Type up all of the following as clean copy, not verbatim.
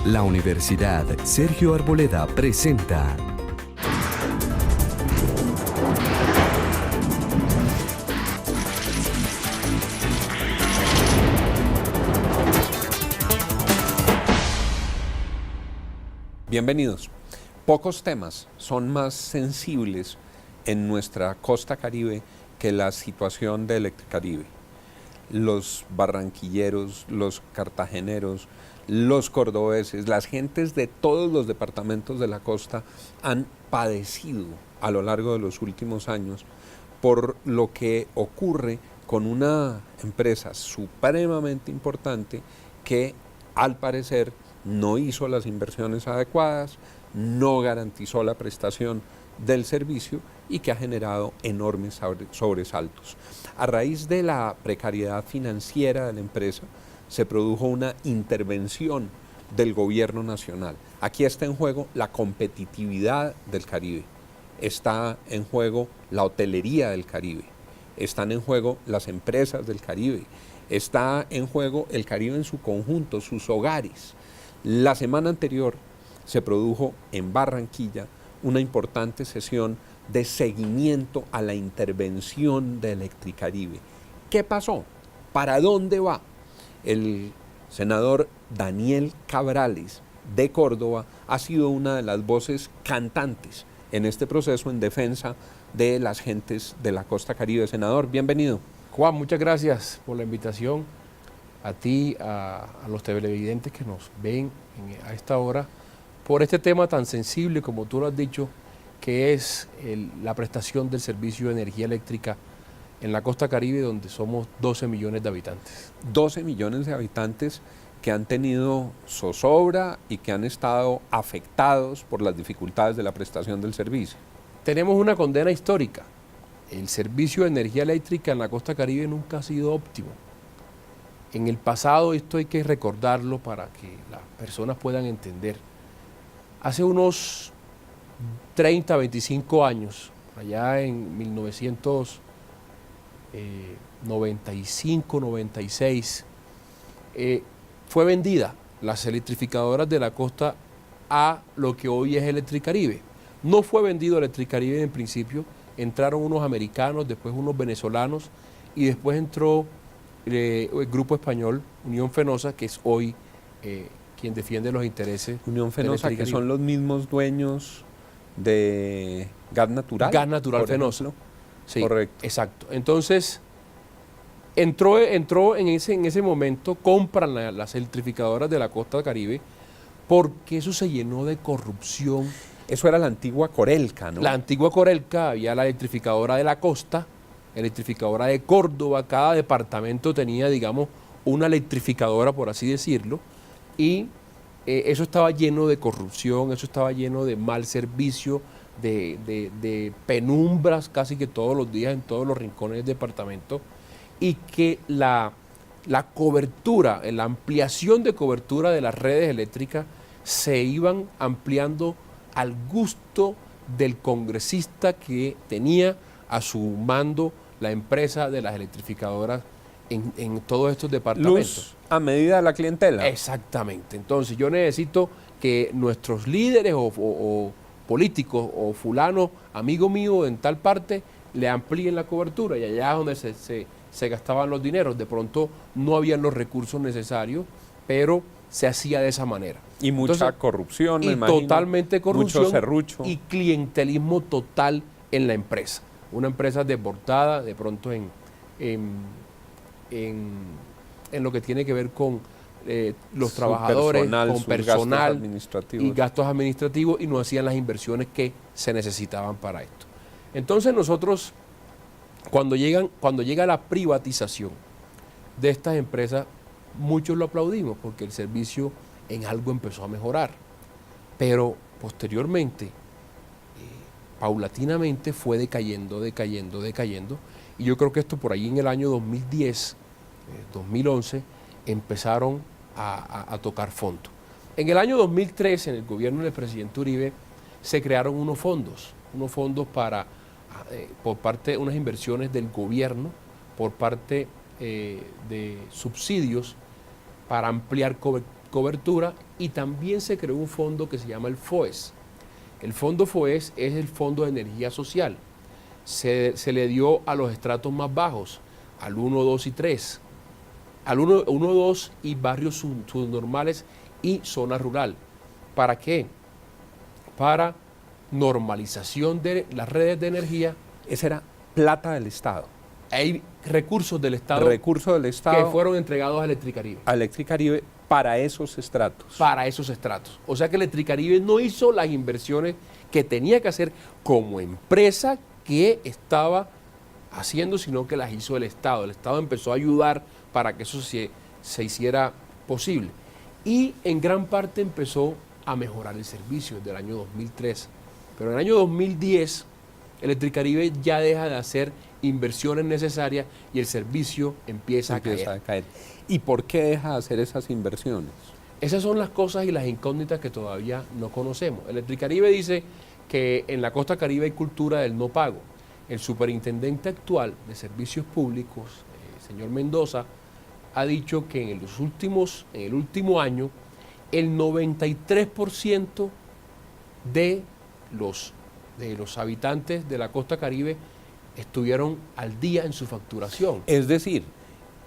La Universidad Sergio Arboleda presenta Bienvenidos. Pocos temas son más sensibles en nuestra costa caribe que la situación de Electricaribe. Los barranquilleros, los cartageneros, los cordobeses, las gentes de todos los departamentos de la costa han padecido a lo largo de los últimos años por lo que ocurre con una empresa supremamente importante que al parecer no hizo las inversiones adecuadas, no garantizó la prestación del servicio y que ha generado enormes sobresaltos. A raíz de la precariedad financiera de la empresa, se produjo una intervención del gobierno nacional. Aquí está en juego la competitividad del Caribe, está en juego la hotelería del Caribe, están en juego las empresas del Caribe, está en juego el Caribe en su conjunto, sus hogares. La semana anterior se produjo en Barranquilla una importante sesión de seguimiento a la intervención de Electricaribe. ¿Qué pasó? ¿Para dónde va? El senador Daniel Cabrales de Córdoba ha sido una de las voces cantantes en este proceso en defensa de las gentes de la costa caribe. Senador, bienvenido. Juan, muchas gracias por la invitación, a ti, a los televidentes que nos ven a esta hora, por este tema tan sensible, como tú lo has dicho, que es la prestación del servicio de energía eléctrica en la costa caribe, donde somos 12 millones de habitantes. 12 millones de habitantes que han tenido zozobra y que han estado afectados por las dificultades de la prestación del servicio. Tenemos una condena histórica. El servicio de energía eléctrica en la costa caribe nunca ha sido óptimo. En el pasado, esto hay que recordarlo para que las personas puedan entender. Hace unos 30, 25 años, allá en 1995, 96, fue vendida las electrificadoras de la costa a lo que hoy es Electricaribe. No fue vendido Electricaribe en principio, entraron unos americanos, después unos venezolanos y después entró el grupo español, Unión Fenosa, que es hoy quien defiende los intereses. Unión Fenosa, que son los mismos dueños de Gas Natural. Gas Natural Fenosa. Sí, correcto. Exacto. Entonces, entró en ese momento, compran las electrificadoras de la costa caribe, porque eso se llenó de corrupción. Eso era la antigua Corelca, ¿no? La antigua Corelca, había la electrificadora de la costa, electrificadora de Córdoba, cada departamento tenía, digamos, una electrificadora, por así decirlo, y eso estaba lleno de corrupción, eso estaba lleno de mal servicio, de penumbras casi que todos los días en todos los rincones del departamento, y que la cobertura, la ampliación de cobertura de las redes eléctricas se iban ampliando al gusto del congresista que tenía a su mando la empresa de las electrificadoras en todos estos departamentos. Luz a medida de la clientela. Exactamente. Entonces yo necesito que nuestros líderes o políticos o fulano, amigo mío en tal parte, le amplíen la cobertura, y allá es donde se gastaban los dineros. De pronto no habían los recursos necesarios, pero se hacía de esa manera. Y mucha corrupción, y me imagino. Totalmente corrupción. Mucho serrucho. Y clientelismo total en la empresa. Una empresa desbordada de pronto en lo que tiene que ver con los trabajadores, con personal y gastos administrativos, y no hacían las inversiones que se necesitaban para esto. Entonces nosotros, cuando llega la privatización de estas empresas, muchos lo aplaudimos porque el servicio en algo empezó a mejorar, pero posteriormente, paulatinamente fue decayendo, y yo creo que esto por ahí en el año 2010, 2011, empezaron a tocar fondo. En el año 2013, en el gobierno del presidente Uribe, se crearon unos fondos para, por parte de unas inversiones del gobierno, por parte de subsidios para ampliar cobertura, y también se creó un fondo que se llama el FOES. El fondo FOES es el Fondo de Energía Social. Se le dio a los estratos más bajos, al 1, 2 y 3, al 1, 2 y barrios subnormales y zona rural. ¿Para qué? Para normalización de las redes de energía. Esa era plata del Estado. Hay recursos del Estado, Recursos del Estado que fueron entregados a Electricaribe. a Electricaribe para esos estratos. Para esos estratos. O sea que Electricaribe no hizo las inversiones que tenía que hacer como empresa que estaba haciendo, sino que las hizo el Estado. El Estado empezó a ayudar para que eso se hiciera posible. Y en gran parte empezó a mejorar el servicio desde el año 2003. Pero en el año 2010, Electricaribe ya deja de hacer inversiones necesarias y el servicio empieza a caer. ¿Y por qué deja de hacer esas inversiones? Esas son las cosas y las incógnitas que todavía no conocemos. Electricaribe dice que en la costa caribe hay cultura del no pago. El superintendente actual de servicios públicos, el señor Mendoza, ha dicho que en el último año, el 93% de los habitantes de la costa caribe estuvieron al día en su facturación. Es decir,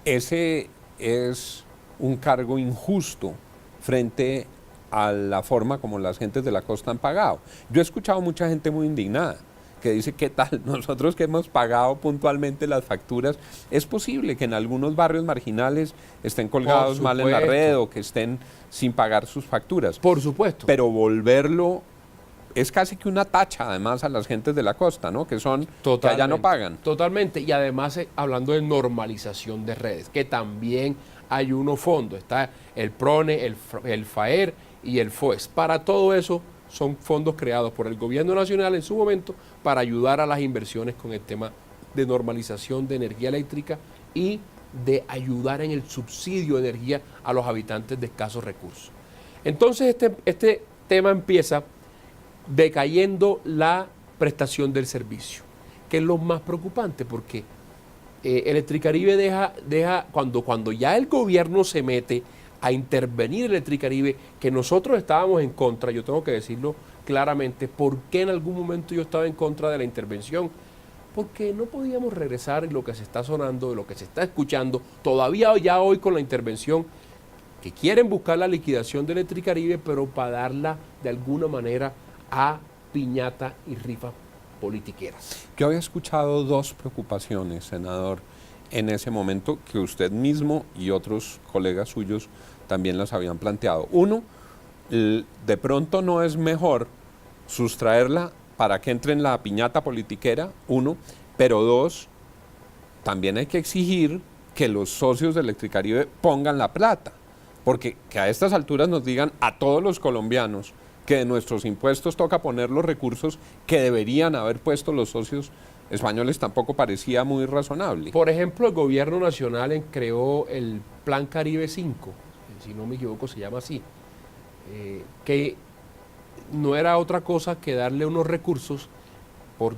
ese es un cargo injusto frente a la forma como las gentes de la costa han pagado. Yo he escuchado mucha gente muy indignada que dice, ¿qué tal? Nosotros que hemos pagado puntualmente las facturas, es posible que en algunos barrios marginales estén colgados mal en la red o que estén sin pagar sus facturas. Por supuesto. Pero volverlo es casi que una tacha además a las gentes de la costa, ¿no? Que allá no pagan. Totalmente. Y además hablando de normalización de redes, que también hay unos fondos. Está el PRONE, el FAER y el FOES. Para todo eso son fondos creados por el gobierno nacional en su momento para ayudar a las inversiones con el tema de normalización de energía eléctrica y de ayudar en el subsidio de energía a los habitantes de escasos recursos. Entonces este tema empieza decayendo la prestación del servicio, que es lo más preocupante porque Electricaribe deja cuando ya el gobierno se mete a intervenir en Electricaribe, que nosotros estábamos en contra, yo tengo que decirlo claramente, ¿por qué en algún momento yo estaba en contra de la intervención? Porque no podíamos regresar en lo que se está sonando, de lo que se está escuchando, todavía ya hoy con la intervención, que quieren buscar la liquidación de Electricaribe, pero para darla de alguna manera a piñata y rifas politiqueras. Yo había escuchado dos preocupaciones, senador, en ese momento que usted mismo y otros colegas suyos también las habían planteado. Uno, de pronto no es mejor sustraerla para que entre en la piñata politiquera, uno, pero dos, también hay que exigir que los socios de Electricaribe pongan la plata, porque que a estas alturas nos digan a todos los colombianos que de nuestros impuestos toca poner los recursos que deberían haber puesto los socios españoles tampoco parecía muy razonable. Por ejemplo, el gobierno nacional creó el Plan Caribe 5, si no me equivoco se llama así, que no era otra cosa que darle unos recursos. Por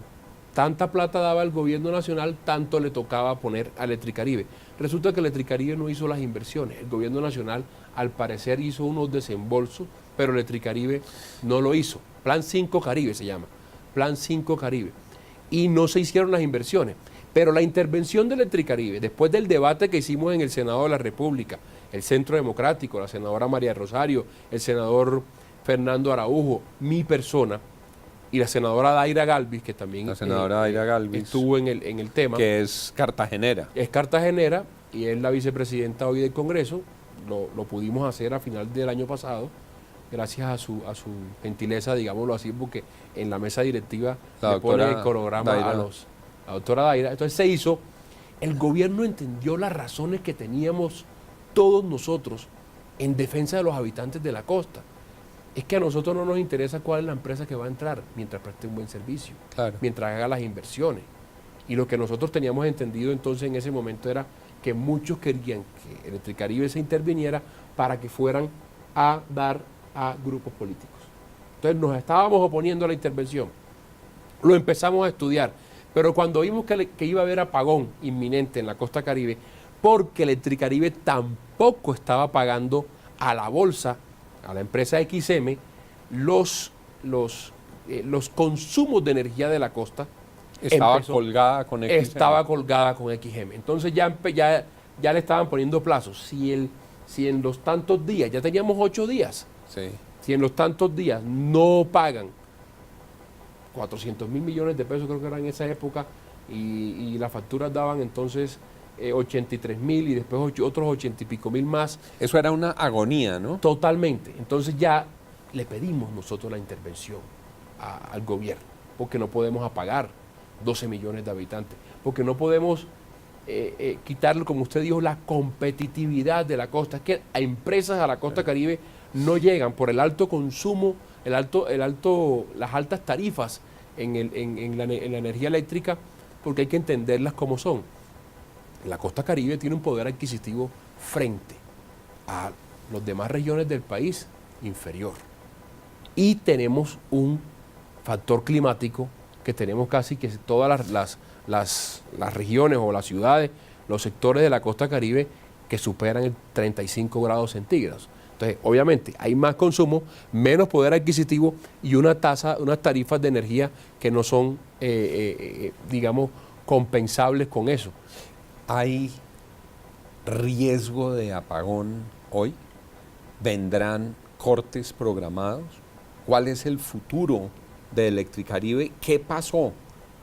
tanta plata daba el gobierno nacional, tanto le tocaba poner a Electricaribe. Resulta que Electricaribe no hizo las inversiones. El gobierno nacional, al parecer, hizo unos desembolsos, pero Electricaribe no lo hizo. Plan 5 Caribe se llama. Plan 5 Caribe. Y no se hicieron las inversiones. Pero la intervención de Electricaribe, después del debate que hicimos en el Senado de la República, el Centro Democrático, la senadora María Rosario, el senador Fernando Araujo, mi persona, y la senadora Daira Galvis, que también la senadora Daira Galvis, estuvo en el tema. Que es cartagenera. Es cartagenera y es la vicepresidenta hoy del Congreso. Lo pudimos hacer a final del año pasado, gracias a su gentileza, digámoslo así, porque en la mesa directiva le pone el cronograma a la doctora Daira. Entonces se hizo, el gobierno entendió las razones que teníamos todos nosotros en defensa de los habitantes de la costa. Es que a nosotros no nos interesa cuál es la empresa que va a entrar mientras preste un buen servicio, claro, mientras haga las inversiones. Y lo que nosotros teníamos entendido entonces en ese momento era que muchos querían que Electricaribe se interviniera para que fueran a dar a grupos políticos. Entonces nos estábamos oponiendo a la intervención. Lo empezamos a estudiar, pero cuando vimos que iba a haber apagón inminente en la costa caribe, porque Electricaribe tampoco estaba pagando a la bolsa, a la empresa XM, los consumos de energía de la costa. Estaba colgada con XM. Estaba colgada con XM. Entonces ya le estaban poniendo plazos. Si en los tantos días, ya teníamos 8 días, Sí. si en los tantos días no pagan 400 mil millones de pesos, creo que era en esa época, y las facturas daban entonces 83 mil y después otros 80 y pico mil más. Eso era una agonía, ¿no? Totalmente. Entonces ya le pedimos nosotros la intervención al gobierno, porque no podemos apagar 12 millones de habitantes, porque no podemos quitarle, como usted dijo, la competitividad de la costa. Es que a empresas a la costa Caribe no llegan por el alto consumo, las altas tarifas en la energía eléctrica, porque hay que entenderlas como son. La costa Caribe tiene un poder adquisitivo frente a las demás regiones del país inferior. Y tenemos un factor climático que tenemos casi que todas las regiones o las ciudades, los sectores de la costa Caribe que superan el 35 grados centígrados. Entonces, obviamente, hay más consumo, menos poder adquisitivo y unas tarifas de energía que no son, digamos, compensables con eso. ¿Hay riesgo de apagón hoy? ¿Vendrán cortes programados? ¿Cuál es el futuro de Electricaribe? ¿Qué pasó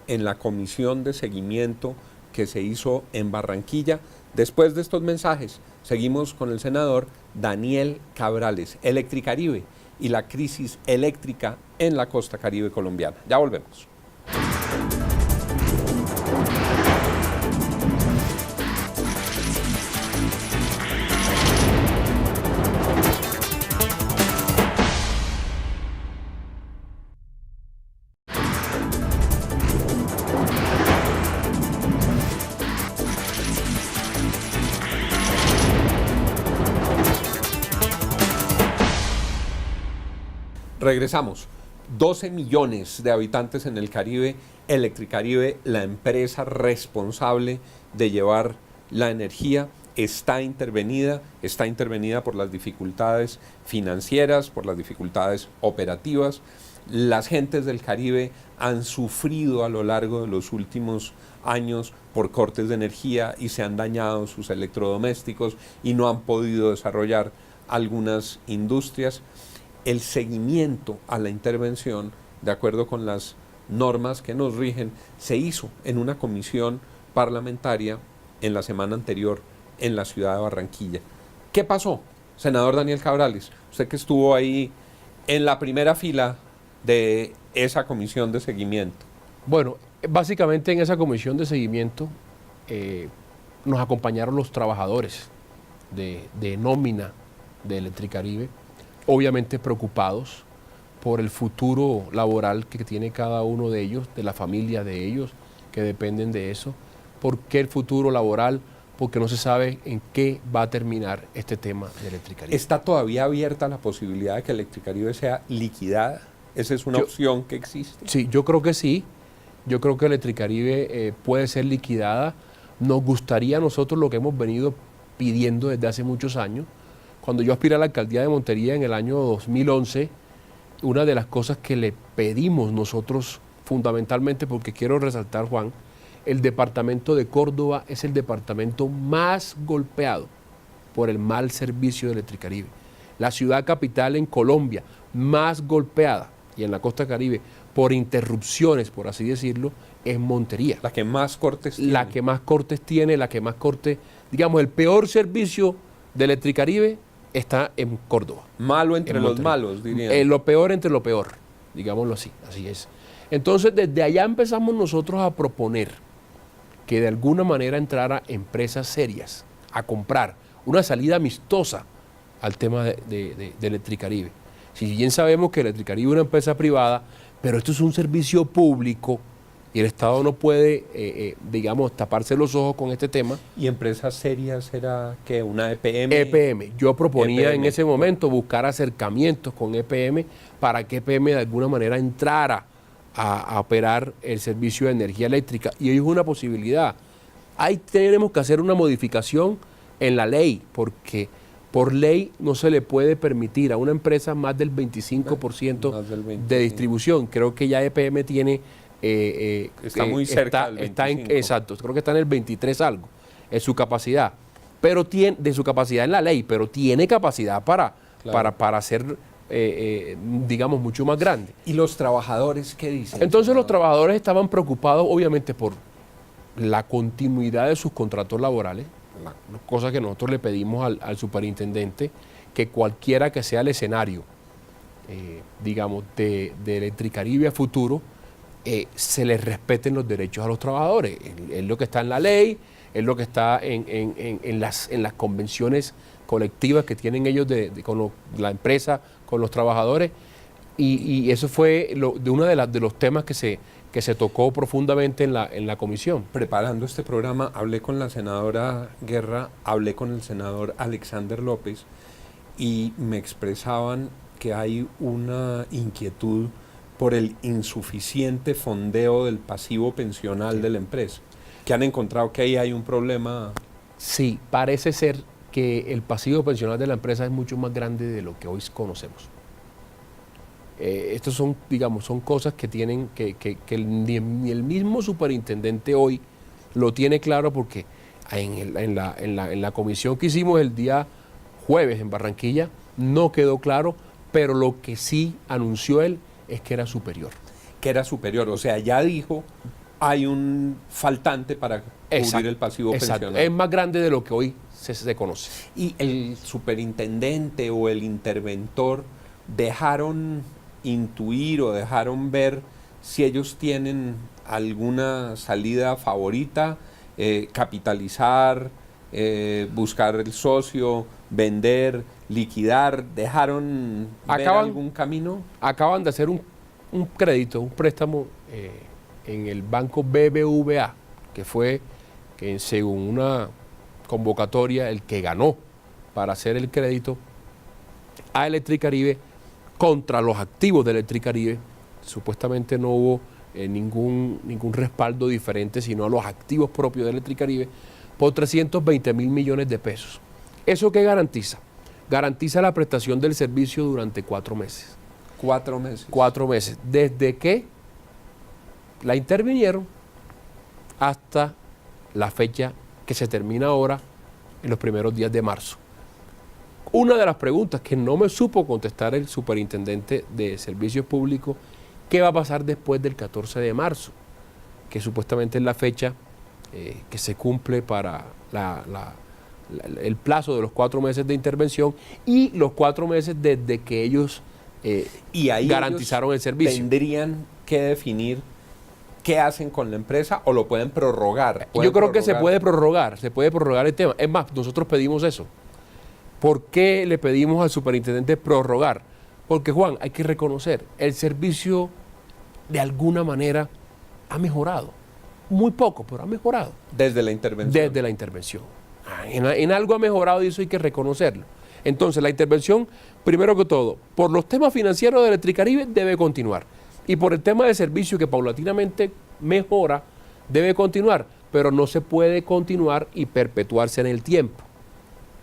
en la comisión de seguimiento que se hizo en Barranquilla? Después de estos mensajes, seguimos con el senador Daniel Cabrales, Electricaribe y la crisis eléctrica en la costa caribe colombiana. Ya volvemos. Regresamos. 12 millones de habitantes en el Caribe, Electricaribe, la empresa responsable de llevar la energía, está intervenida por las dificultades financieras, por las dificultades operativas. Las gentes del Caribe han sufrido a lo largo de los últimos años por cortes de energía y se han dañado sus electrodomésticos y no han podido desarrollar algunas industrias. El seguimiento a la intervención, de acuerdo con las normas que nos rigen, se hizo en una comisión parlamentaria en la semana anterior en la ciudad de Barranquilla. ¿Qué pasó, senador Daniel Cabrales? Usted que estuvo ahí en la primera fila de esa comisión de seguimiento. Bueno, básicamente en esa comisión de seguimiento nos acompañaron los trabajadores de nómina de Electricaribe, obviamente preocupados por el futuro laboral que tiene cada uno de ellos, de la familia de ellos, que dependen de eso. ¿Por qué el futuro laboral? Porque no se sabe en qué va a terminar este tema de Electricaribe. ¿Está todavía abierta la posibilidad de que Electricaribe sea liquidada? ¿Esa es una opción que existe? Sí, yo creo que sí. Yo creo que Electricaribe puede ser liquidada. Nos gustaría a nosotros lo que hemos venido pidiendo desde hace muchos años. Cuando yo aspiré a la alcaldía de Montería en el año 2011, una de las cosas que le pedimos nosotros, fundamentalmente porque quiero resaltar, Juan, el departamento de Córdoba es el departamento más golpeado por el mal servicio de Electricaribe. La ciudad capital en Colombia más golpeada y en la costa caribe por interrupciones, por así decirlo, es Montería. La que más cortes tiene. La que más cortes tiene, la que más cortes, digamos, el peor servicio de Electricaribe está en Córdoba. Malo entre los malos, dirían. Lo peor entre lo peor, digámoslo así, así es. Entonces, desde allá empezamos nosotros a proponer que de alguna manera entrara empresas serias a comprar una salida amistosa al tema de Electricaribe. Si bien sabemos que Electricaribe es una empresa privada, pero esto es un servicio público y el Estado no puede, digamos, taparse los ojos con este tema. ¿Y empresas serias era que una EPM? EPM. Yo proponía EPM. en ese momento buscar acercamientos con EPM para que EPM de alguna manera entrara a operar el servicio de energía eléctrica. Y hoy es una posibilidad. Ahí tenemos que hacer una modificación en la ley, porque Por ley no se le puede permitir a una empresa más del 25% Más del 25. de distribución. Creo que ya EPM tiene... Está muy cerca del está 25. exacto, creo que está en el 23 algo, es su capacidad. Pero tiene, de su capacidad en la ley, pero tiene capacidad para ser, digamos, mucho más grande. ¿Y los trabajadores qué dicen? Entonces los trabajadores estaban preocupados, obviamente, por la continuidad de sus contratos laborales, cosa que nosotros le pedimos al superintendente, que cualquiera que sea el escenario, digamos, de Electricaribe a futuro, se les respeten los derechos a los trabajadores. Es lo que está en la ley, es lo que está en las convenciones colectivas que tienen ellos con la empresa, con los trabajadores, y eso fue uno de los temas que se tocó profundamente en la comisión. Preparando este programa, hablé con la senadora Guerra, hablé con el senador Alexander López, y me expresaban que hay una inquietud por el insuficiente fondeo del pasivo pensional de la empresa, que han encontrado que ahí hay un problema. Sí, parece ser que el pasivo pensional de la empresa es mucho más grande de lo que hoy conocemos. Estos son, digamos, son cosas que tienen que ni el mismo superintendente hoy lo tiene claro, porque en la comisión que hicimos el día jueves en Barranquilla no quedó claro, pero lo que sí anunció él es que era superior. Que era superior, o sea, ya dijo, hay un faltante para cubrir el pasivo pensional. Es más grande de lo que hoy se conoce. ¿Y el superintendente o el interventor dejaron intuir o dejaron ver si ellos tienen alguna salida favorita, capitalizar, buscar el socio, vender, liquidar? ¿Dejaron ver algún camino? Acaban de hacer un crédito, un préstamo en el banco BBVA, que fue, que según una convocatoria, el que ganó para hacer el crédito a Electricaribe contra los activos de Electricaribe. Supuestamente no hubo ningún respaldo diferente, sino a los activos propios de Electricaribe, por 320 mil millones de pesos. ¿Eso qué garantiza? Garantiza la prestación del servicio durante 4 meses. 4 meses. 4 meses, desde que la intervinieron hasta la fecha que se termina ahora, en los primeros días de marzo. Una de las preguntas que no me supo contestar el superintendente de Servicios Públicos, ¿qué va a pasar después del 14 de marzo? Que supuestamente es la fecha que se cumple para el plazo de los 4 meses de intervención y los 4 meses desde que ellos y ahí garantizaron el servicio. ¿Tendrían que definir qué hacen con la empresa o lo pueden prorrogar? Yo creo que se puede prorrogar el tema. Es más, nosotros pedimos eso. ¿Por qué le pedimos al superintendente prorrogar? Porque, Juan, hay que reconocer, el servicio de alguna manera ha mejorado. Muy poco, pero ha mejorado. Desde la intervención. Desde la intervención. En algo ha mejorado y eso hay que reconocerlo. Entonces, la intervención, primero que todo, por los temas financieros de Electricaribe debe continuar. Y por el tema de servicio que paulatinamente mejora, debe continuar. Pero no se puede continuar y perpetuarse en el tiempo.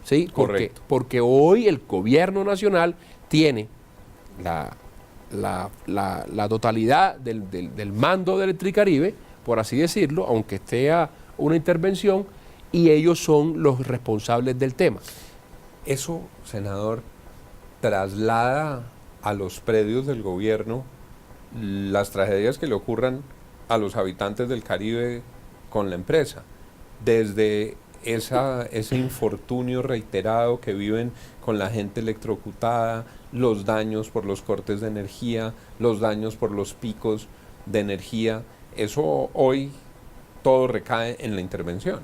¿Sí? Correcto. Porque hoy el gobierno nacional tiene la totalidad del mando de Electricaribe, por así decirlo, aunque esté a una intervención, y ellos son los responsables del tema. Eso, senador, traslada a los predios del gobierno las tragedias que le ocurran a los habitantes del Caribe con la empresa, desde ese infortunio reiterado que viven con la gente electrocutada, los daños por los cortes de energía, los daños por los picos de energía. Eso hoy todo recae en la intervención.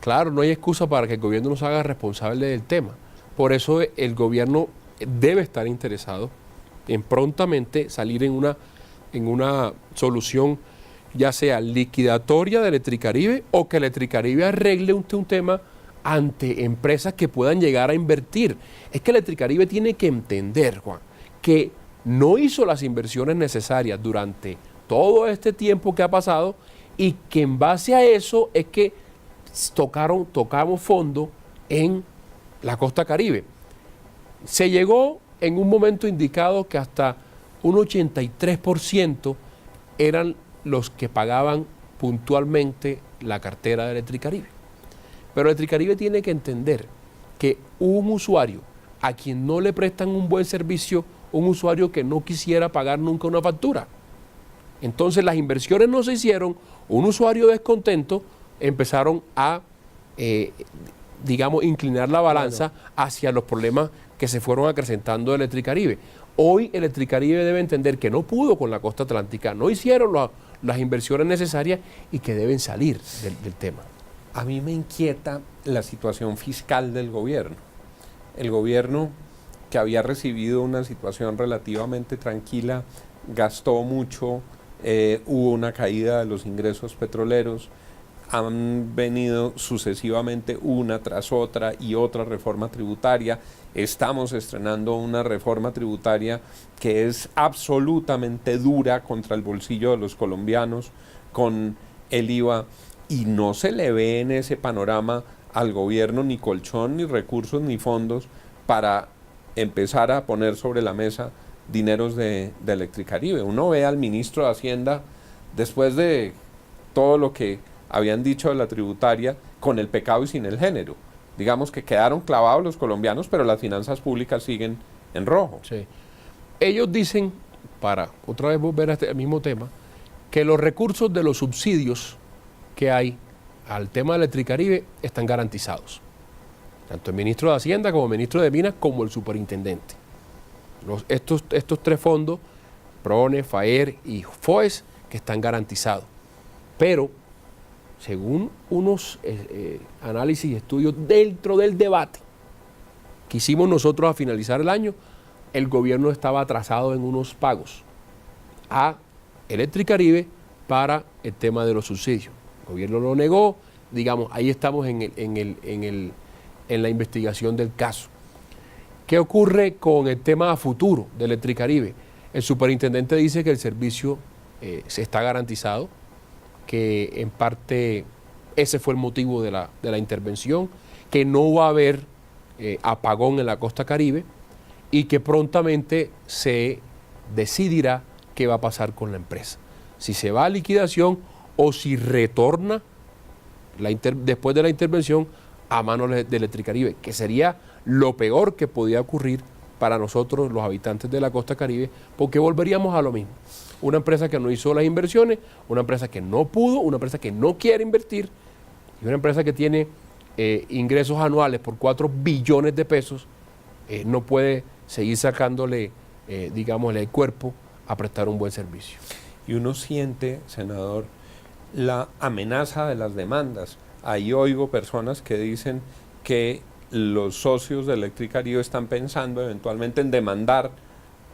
Claro, no hay excusa para que el gobierno nos haga responsable del tema. Por eso el gobierno debe estar interesado en prontamente salir en una solución, ya sea liquidatoria de Electricaribe o que Electricaribe arregle un tema ante empresas que puedan llegar a invertir. Es que Electricaribe tiene que entender, Juan, que no hizo las inversiones necesarias durante todo este tiempo que ha pasado y que en base a eso es que tocamos fondo en la costa Caribe. Se llegó en un momento indicado que hasta un 83% eran los que pagaban puntualmente la cartera de Electricaribe. Pero Electricaribe tiene que entender que un usuario a quien no le prestan un buen servicio, un usuario que no quisiera pagar nunca una factura. Entonces las inversiones no se hicieron, un usuario descontento empezaron a, digamos, inclinar la balanza hacia los problemas que se fueron acrecentando de Electricaribe. Hoy Electricaribe debe entender que no pudo con la costa atlántica, no hicieron las inversiones necesarias y que deben salir del tema. A mí me inquieta la situación fiscal del gobierno. El gobierno, que había recibido una situación relativamente tranquila, gastó mucho, hubo una caída de los ingresos petroleros, han venido sucesivamente una tras otra y otra reforma tributaria. Estamos estrenando una reforma tributaria que es absolutamente dura contra el bolsillo de los colombianos, con el IVA, y no se le ve en ese panorama al gobierno ni colchón, ni recursos, ni fondos para empezar a poner sobre la mesa dineros de Electricaribe. Uno ve al ministro de Hacienda, después de todo lo que habían dicho de la tributaria, con el pecado y sin el género. Digamos que quedaron clavados los colombianos, pero las finanzas públicas siguen en rojo. Sí. Ellos dicen, para otra vez volver a este mismo tema, que los recursos de los subsidios que hay al tema de Electricaribe están garantizados. Tanto el ministro de Hacienda como el ministro de Minas como el superintendente. Estos tres fondos, PRONE, FAER y FOES, que están garantizados. Pero, según unos análisis y estudios dentro del debate que hicimos nosotros a finalizar el año, el gobierno estaba atrasado en unos pagos a Electricaribe para el tema de los subsidios. El gobierno lo negó, digamos, ahí estamos en la investigación del caso. ¿Qué ocurre con el tema a futuro de Electricaribe? El superintendente dice que el servicio se está garantizado, que en parte ese fue el motivo de la intervención, que no va a haber apagón en la costa Caribe y que prontamente se decidirá qué va a pasar con la empresa. Si se va a liquidación o si retorna después de la intervención a manos de Electricaribe, que sería lo peor que podía ocurrir para nosotros los habitantes de la costa Caribe, porque volveríamos a lo mismo. Una empresa que no hizo las inversiones, una empresa que no pudo, una empresa que no quiere invertir y una empresa que tiene ingresos anuales por 4 billones de pesos, no puede seguir sacándole, digámosle, el cuerpo a prestar un buen servicio. Y uno siente, senador, la amenaza de las demandas. Ahí oigo personas que dicen que los socios de Electricaribe están pensando eventualmente en demandar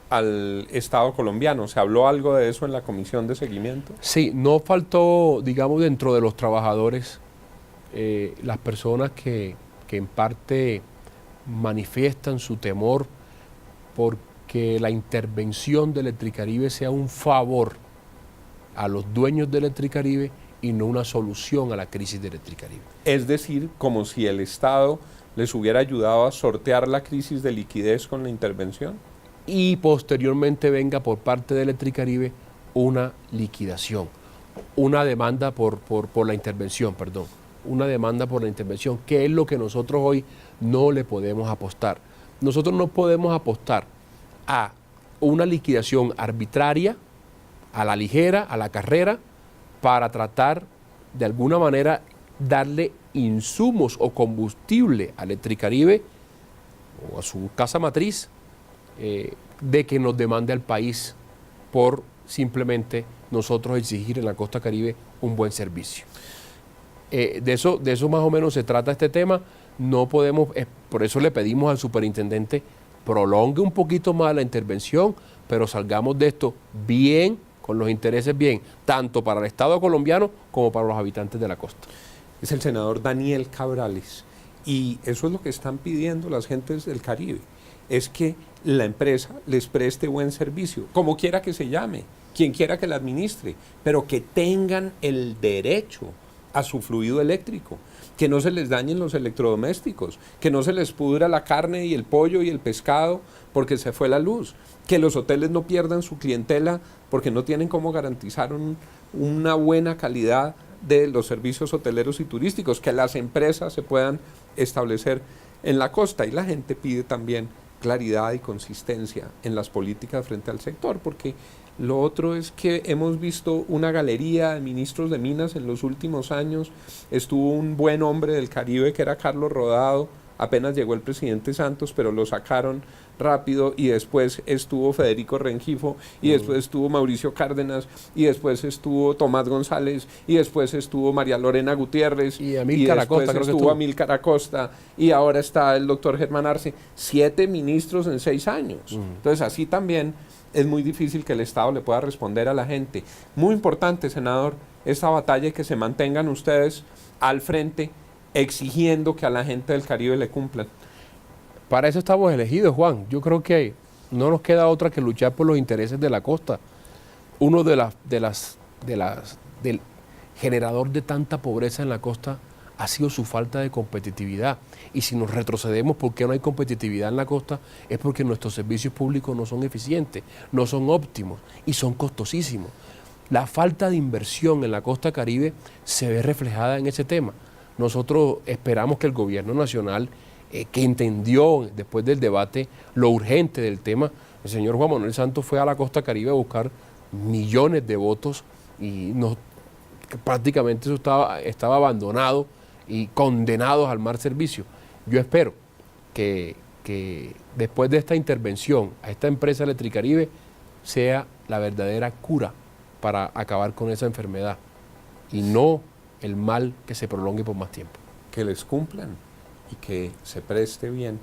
al Estado colombiano. ¿Se habló algo de eso en la comisión de seguimiento? Sí, no faltó, digamos, dentro de los trabajadores, las personas que en parte manifiestan su temor porque la intervención de Electricaribe sea un favor a los dueños de Electricaribe y no una solución a la crisis de Electricaribe. Es decir, como si el Estado les hubiera ayudado a sortear la crisis de liquidez con la intervención. Y posteriormente venga por parte de Electricaribe una liquidación, una demanda por la intervención, perdón, una demanda por la intervención, que es lo que nosotros hoy no le podemos apostar. Nosotros no podemos apostar a una liquidación arbitraria, a la ligera, a la carrera, para tratar de alguna manera darle insumos o combustible a Electricaribe o a su casa matriz, de que nos demande al país por simplemente nosotros exigir en la costa Caribe un buen servicio. De eso más o menos se trata este tema. No podemos, por eso le pedimos al superintendente prolongue un poquito más la intervención, pero salgamos de esto bien, con los intereses bien, tanto para el Estado colombiano como para los habitantes de la costa. Es el senador Daniel Cabrales, y eso es lo que están pidiendo las gentes del Caribe, es que la empresa les preste buen servicio, como quiera que se llame, quien quiera que la administre, pero que tengan el derecho a su fluido eléctrico, que no se les dañen los electrodomésticos, que no se les pudra la carne y el pollo y el pescado porque se fue la luz, que los hoteles no pierdan su clientela porque no tienen cómo garantizar una buena calidad de los servicios hoteleros y turísticos, que las empresas se puedan establecer en la costa. Y la gente pide también claridad y consistencia en las políticas frente al sector, porque lo otro es que hemos visto una galería de ministros de Minas en los últimos años. Estuvo un buen hombre del Caribe que era Carlos Rodado, apenas llegó el presidente Santos, pero lo sacaron rápido, y después estuvo Federico Rengifo, y después estuvo Mauricio Cárdenas, y después estuvo Tomás González, y después estuvo María Lorena Gutiérrez, y Amílcar Acosta, después creo que estuvo Amílcar Acosta, y ahora está el doctor Germán Arce. 7 ministros en 6 años. Entonces así también es muy difícil que el Estado le pueda responder a la gente. Muy importante, senador, esta batalla, y que se mantengan ustedes al frente exigiendo que a la gente del Caribe le cumplan. Para eso estamos elegidos, Juan. Yo creo que no nos queda otra que luchar por los intereses de la costa. Uno del generador de tanta pobreza en la costa ha sido su falta de competitividad. Y si nos retrocedemos, ¿por qué no hay competitividad en la costa? Es porque nuestros servicios públicos no son eficientes, no son óptimos y son costosísimos. La falta de inversión en la costa Caribe se ve reflejada en ese tema. Nosotros esperamos que el gobierno nacional, que entendió después del debate lo urgente del tema, el señor Juan Manuel Santos fue a la costa Caribe a buscar millones de votos, y prácticamente eso estaba abandonado y condenados al mal servicio. Yo espero que después de esta intervención a esta empresa Electricaribe sea la verdadera cura para acabar con esa enfermedad, y no el mal que se prolongue por más tiempo. Que les cumplan y que se preste bien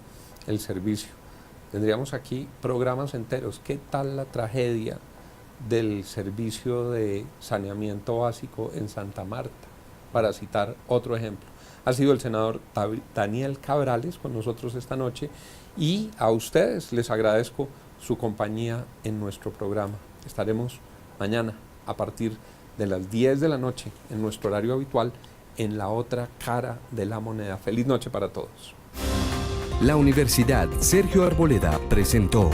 el servicio. Tendríamos aquí programas enteros. ¿Qué tal la tragedia del servicio de saneamiento básico en Santa Marta? Para citar otro ejemplo. Ha sido el senador Daniel Cabrales con nosotros esta noche, y a ustedes les agradezco su compañía en nuestro programa. Estaremos mañana a partir de las 10 de la noche en nuestro horario habitual en La Otra Cara de la Moneda. Feliz noche para todos. La Universidad Sergio Arboleda presentó